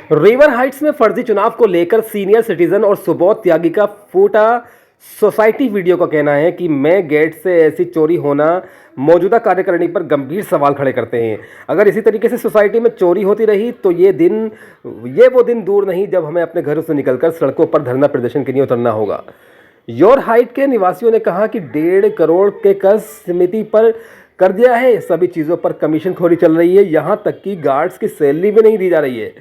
River Heights में फर्जी चुनाव को लेकर सीनियर सिटीजन और सुबोध त्यागी का फूटा सोसाइटी वीडियो का कहना है कि मैं गेट से ऐसी चोरी होना मौजूदा कार्यकारिणी पर गंभीर सवाल खड़े करते हैं। अगर इसी तरीके से सोसाइटी में चोरी होती रही तो ये वो दिन दूर नहीं जब हमें अपने घरों से निकलकर सड़कों पर धरना प्रदर्शन के लिए उतरना होगा। योर हाइट के निवासियों ने कहा कि 1.5 करोड़ के कर्ज समिति पर कर दिया है, सभी चीज़ों पर कमीशन खोरी चल रही है, यहाँ तक कि गार्ड्स की सैलरी भी नहीं दी जा रही है।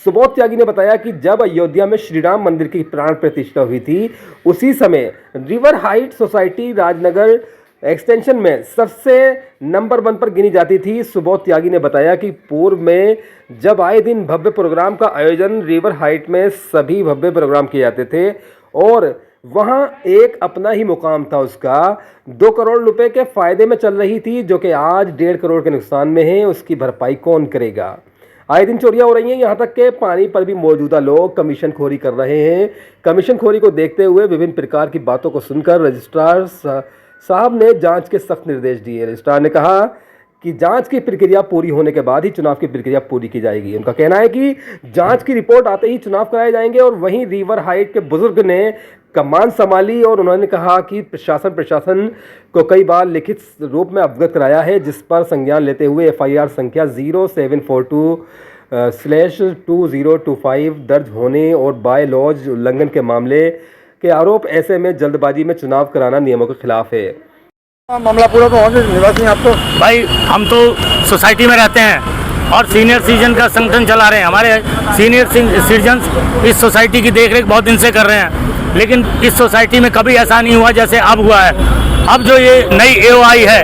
सुबोध त्यागी ने बताया कि जब अयोध्या में श्री राम मंदिर की प्राण प्रतिष्ठा हुई थी उसी समय river height society Rajnagar extension में सबसे नंबर 1 पर गिनी जाती थी। सुबोध त्यागी ने बताया कि पूर्व में जब आए दिन भव्य प्रोग्राम का आयोजन रिवर हाइट में सभी भव्य प्रोग्राम किए जाते थे और वहां एक अपना ही मुकाम था, उसका 2 करोड़ रुपए के फायदे में चल रही थी, जो कि आज 1.5 करोड़ के नुकसान में है। उसकी भरपाई कौन करेगा? आए दिन चोरियां हो रही हैं, यहाँ तक के पानी पर भी मौजूदा लोग कमीशन खोरी कर रहे हैं। कमीशन खोरी को देखते हुए विभिन्न प्रकार की बातों को सुनकर रजिस्ट्रार साहब ने जांच के सख्त निर्देश दिए। रजिस्ट्रार ने कहा कि जांच की प्रक्रिया पूरी होने के बाद ही चुनाव की प्रक्रिया पूरी की जाएगी। उनका कहना है कि जांच की रिपोर्ट आते ही चुनाव कराए जाएंगे। और वहीं रिवर हाइट के बुजुर्ग ने कमान संभाली और उन्होंने कहा कि प्रशासन को कई बार लिखित रूप में अवगत कराया है, जिस पर संज्ञान लेते हुए FIR संख्या 0742/2025 दर्ज होने और बाय लॉज उल्लंघन के मामले के आरोप ऐसे में जल्दबाजी में चुनाव कराना नियमों के खिलाफ है। मामला पूरा तो निवासी आप तो भाई, हम तो सोसाइटी में रहते हैं और सीनियर सिटीजन का संगठन चला रहे हैं। हमारे सीनियर सिटीजन इस सोसाइटी की देखरेख बहुत दिन से कर रहे हैं, लेकिन इस सोसाइटी में कभी ऐसा नहीं हुआ जैसे अब हुआ है। अब जो ये नई AO आई है,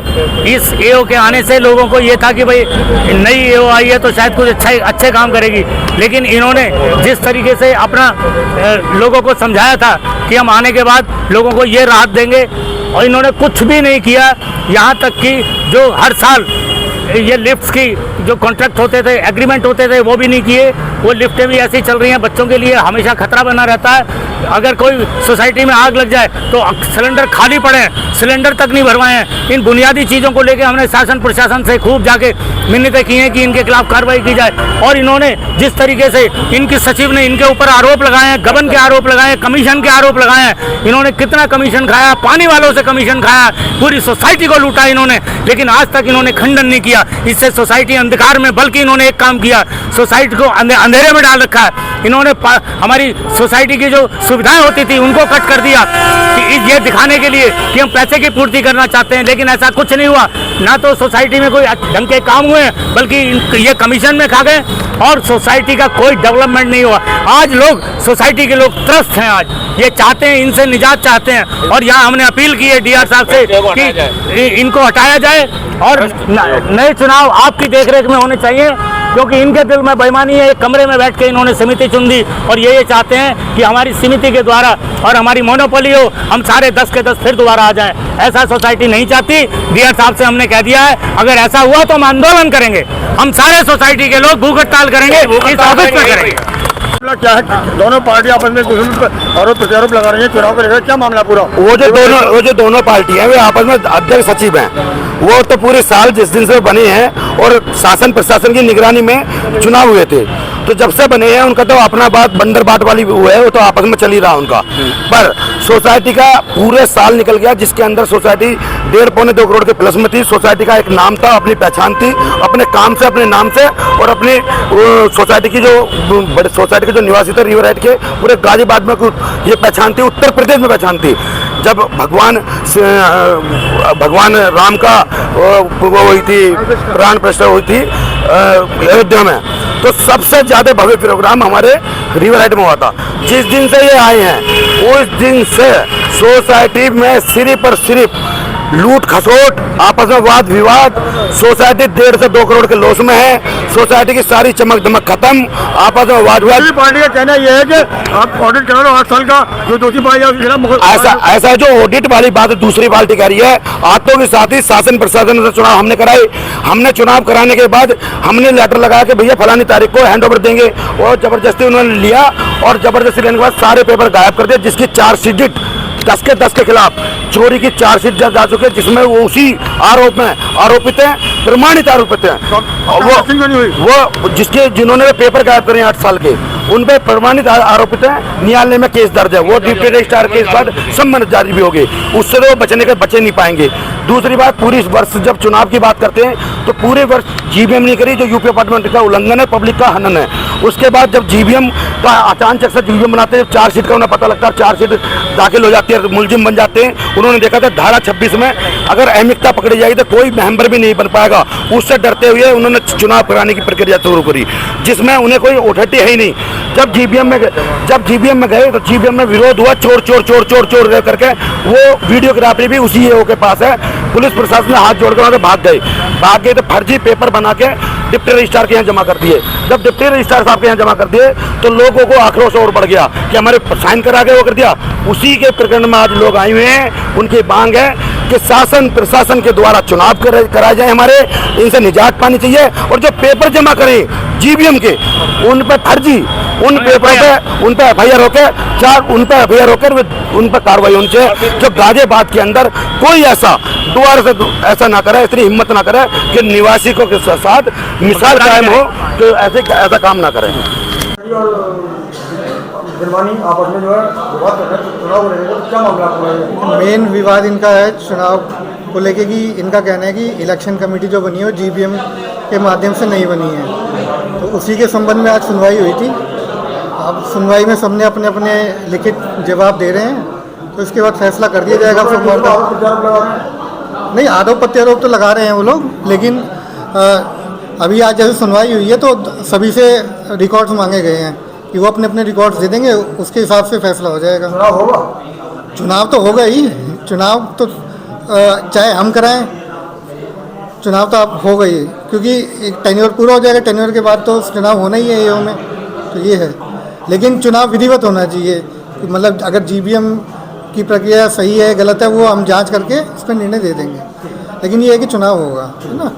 इस AO के आने से लोगों को ये था कि भाई नई AO आई है तो शायद कुछ अच्छे काम करेगी, लेकिन इन्होंने जिस तरीके से अपना लोगों को समझाया था कि हम आने के बाद लोगों को ये राहत देंगे, और इन्होंने कुछ भी नहीं किया। यहाँ तक कि जो हर साल ये लिफ्ट्स की जो कॉन्ट्रैक्ट होते थे, एग्रीमेंट होते थे, वो भी नहीं किए। वो लिफ्टें भी ऐसी चल रही हैं, बच्चों के लिए हमेशा खतरा बना रहता है। अगर कोई सोसाइटी में आग लग जाए तो सिलेंडर खाली पड़े हैं, सिलेंडर तक नहीं भरवाए हैं। इन बुनियादी चीज़ों को लेकर हमने शासन प्रशासन से खूब जाके मिन्नतें की हैं कि इनके खिलाफ कार्रवाई की जाए। और इन्होंने जिस तरीके से इनकी सचिव ने इनके ऊपर आरोप लगाए हैं, गबन के आरोप लगाए हैं, कमीशन के आरोप लगाए हैं। इन्होंने कितना कमीशन खाया, पानी वालों से कमीशन खाया, पूरी सोसाइटी को लूटा इन्होंने, लेकिन आज तक इन्होंने खंडन नहीं किया। इससे सोसाइटी अंधकार में, बल्कि इन्होंने एक काम किया, सोसाइटी को अंधेरे में डाल रखा है। इन्होंने हमारी सोसाइटी की जो सुविधाएं होती थी उनको कट कर दिया कि ये दिखाने के लिए कि हम पैसे की पूर्ति करना चाहते हैं, लेकिन ऐसा कुछ नहीं हुआ। ना तो सोसाइटी में कोई ढंग के काम हुए, बल्कि ये कमीशन में खा गए और सोसाइटी का कोई डेवलपमेंट नहीं हुआ। आज लोग, सोसाइटी के लोग त्रस्त हैं, आज ये चाहते हैं, इनसे निजात चाहते हैं। और यहाँ हमने अपील की है DR साहब से कि इनको हटाया जाए और नए चुनाव आपकी देखरेख में होने चाहिए, क्योंकि इनके दिल में बेईमानी है। एक कमरे में बैठ के इन्होंने समिति चुन दी और ये चाहते हैं कि हमारी समिति के द्वारा और हमारी मोनोपोली हो, हम सारे 10 के 10 फिर दोबारा आ जाएं। ऐसा सोसाइटी नहीं चाहती। DR साहब से हमने कह दिया है, अगर ऐसा हुआ तो हम आंदोलन करेंगे, हम सारे सोसाइटी के लोग भूख हड़ताल करेंगे, इस ऑफिस में करेंगे। क्या है, दोनों पार्टी आपस में आरोप प्रत्यारोप लगा रही है चुनाव को लेकर, क्या मामला पूरा? वो जो दोनों पार्टी है वे आपस में अध्यक्ष सचिव हैं, वो तो पूरे साल जिस दिन से बने हैं और शासन प्रशासन की निगरानी में चुनाव हुए थे, तो जब से बने हैं उनका तो अपना बात बंदर बाट वाली हुआ है, वो तो आपस में चल ही रहा उनका। पर सोसाइटी का पूरे साल निकल गया, जिसके अंदर सोसाइटी 1.5-2 करोड़ के प्लस में थी। सोसाइटी का एक नाम था, अपनी पहचान थी, अपने काम से, अपने नाम से, और अपने सोसाइटी की जो बड़े सोसाइटी के जो निवासी थे रिवर हाइट के, पूरे गाजीबाद में ये पहचान थी, उत्तर प्रदेश में पहचान थी। जब भगवान राम का वो हुई थी, प्राण प्रतिष्ठा हुई थी अयोध्या में, तो सबसे ज्यादा भव्य प्रोग्राम हमारे रिवर हाइट में हुआ था। जिस दिन से ये आए हैं उस दिन से सोसाइटी में सिर्फ और सिर्फ लूट खसोट, आपस में वाद विवाद, सोसाइटी 1.5 से 2 करोड़ के लॉस में है। सोसाइटी की सारी चमक दमक खत्म, आपस में वाद विवाद। पार्टी का कहना यह है कि आप ऑडिट करा लो 8 साल का, जो दोषी पाया ऐसा जो ऑडिट वाली बात दूसरी पार्टी कह रही है। आतों के साथ ही शासन प्रशासन से चुनाव हमने कराई। हमने चुनाव कराने के बाद हमने लेटर लगाया कि भैया फलानी तारीख को हैंड ओवर देंगे, और जबरदस्ती उन्होंने लिया और जबरदस्ती लेने के बाद सारे पेपर गायब कर दिए, जिसकी 4 डिजिट 10 के 10 के खिलाफ चोरी की चार्जशीट जा चुके हैं, जिसमें वो उसी आरोप में आरोपित हैं, प्रमाणित आरोपित हैं। और वो जिसके जिन्होंने पेपर गायब करे 8 साल के, उन पे प्रमाणित आरोपित हैं, न्यायालय में केस दर्ज है। वो डिप्टी रजिस्ट्रार के बाद सम्मन जारी भी होगी, उससे तो बचे नहीं पाएंगे। दूसरी बात, पूरी वर्ष जब चुनाव की बात करते हैं तो पूरे वर्ष जीबीएम नहीं करी, जो यूपी अपार्टमेंट का उल्लंघन है, पब्लिक का हनन है। उसके बाद जब जीबीएम का अचानक से जीबीएम बनाते हैं, चार्जशीट का उन्हें पता लगता है, चार्जशीट दाखिल हो जाती है, मुलजिम बन जाते हैं। उन्होंने देखा था धारा 26 में अगर अहमिकता पकड़ी जाएगी तो कोई मेंबर भी नहीं बन पाएगा। उससे डरते हुए उन्होंने चुनाव कराने की प्रक्रिया शुरू करी, जिसमें उन्हें कोई अथॉरिटी है ही नहीं। जब जीबीएम में गए तो जीबीएम में विरोध हुआ, चोर चोर चोर चोर चोर करके। वो वीडियोग्राफी भी उसी ईओ के पास है। पुलिस प्रशासन ने हाथ जोड़कर वहाँ से भाग गए तो फर्जी पेपर बना के डिप्टी रजिस्ट्रार के यहाँ जमा कर दिए। जब डिप्टी रजिस्ट्रार साहब के यहाँ जमा कर दिए तो लोगों को आक्रोश और बढ़ गया कि हमारे साइन करा के वो कर दिया। उसी के प्रकरण में आज लोग आए हुए हैं। उनकी मांग है कि शासन प्रशासन के द्वारा चुनाव कराए जाए, हमारे इनसे निजात पानी चाहिए। और जो पेपर जमा करें जीबीएम के, उन पर फर्जी, उन पेपरों पे उन पर एफआईआर होकर उन पर कार्रवाई होनी चाहिए। जो गाजियाबाद के अंदर कोई ऐसा दोबारा से ऐसा ना करे, इतनी हिम्मत ना करे कि निवासी को के साथ मिसाल कायम हो, तो ऐसा काम ना करें। आपस में जो है विवाद कर रहे हैं, चुनाव को लेकर क्या मामला आपको? मेन विवाद इनका है चुनाव को लेके कि इनका कहना है कि इलेक्शन कमेटी जो बनी है वो जीबीएम के माध्यम से नहीं बनी है। तो उसी के संबंध में आज सुनवाई हुई थी। अब सुनवाई में सबने अपने अपने लिखित जवाब दे रहे हैं, तो इसके बाद फैसला कर दिया जाएगा। नहीं, आरोप प्रत्यारोप तो लगा रहे हैं वो लोग, लेकिन अभी आज जैसे सुनवाई हुई है तो सभी से रिकॉर्ड्स मांगे गए हैं कि वो अपने अपने रिकॉर्ड्स दे देंगे, उसके हिसाब से फैसला हो जाएगा। चुनाव होगा? चुनाव तो होगा ही। चुनाव तो चाहे हम कराएं, चुनाव तो अब हो गई, क्योंकि एक टेन्योर पूरा हो जाएगा। टेन्योर के बाद तो चुनाव होना ही है ईओ में, तो ये है। लेकिन चुनाव विधिवत होना चाहिए, मतलब अगर जीबीएम की प्रक्रिया सही है गलत है वो हम जांच करके उस पर निर्णय दे देंगे, लेकिन ये है कि चुनाव होगा, है ना।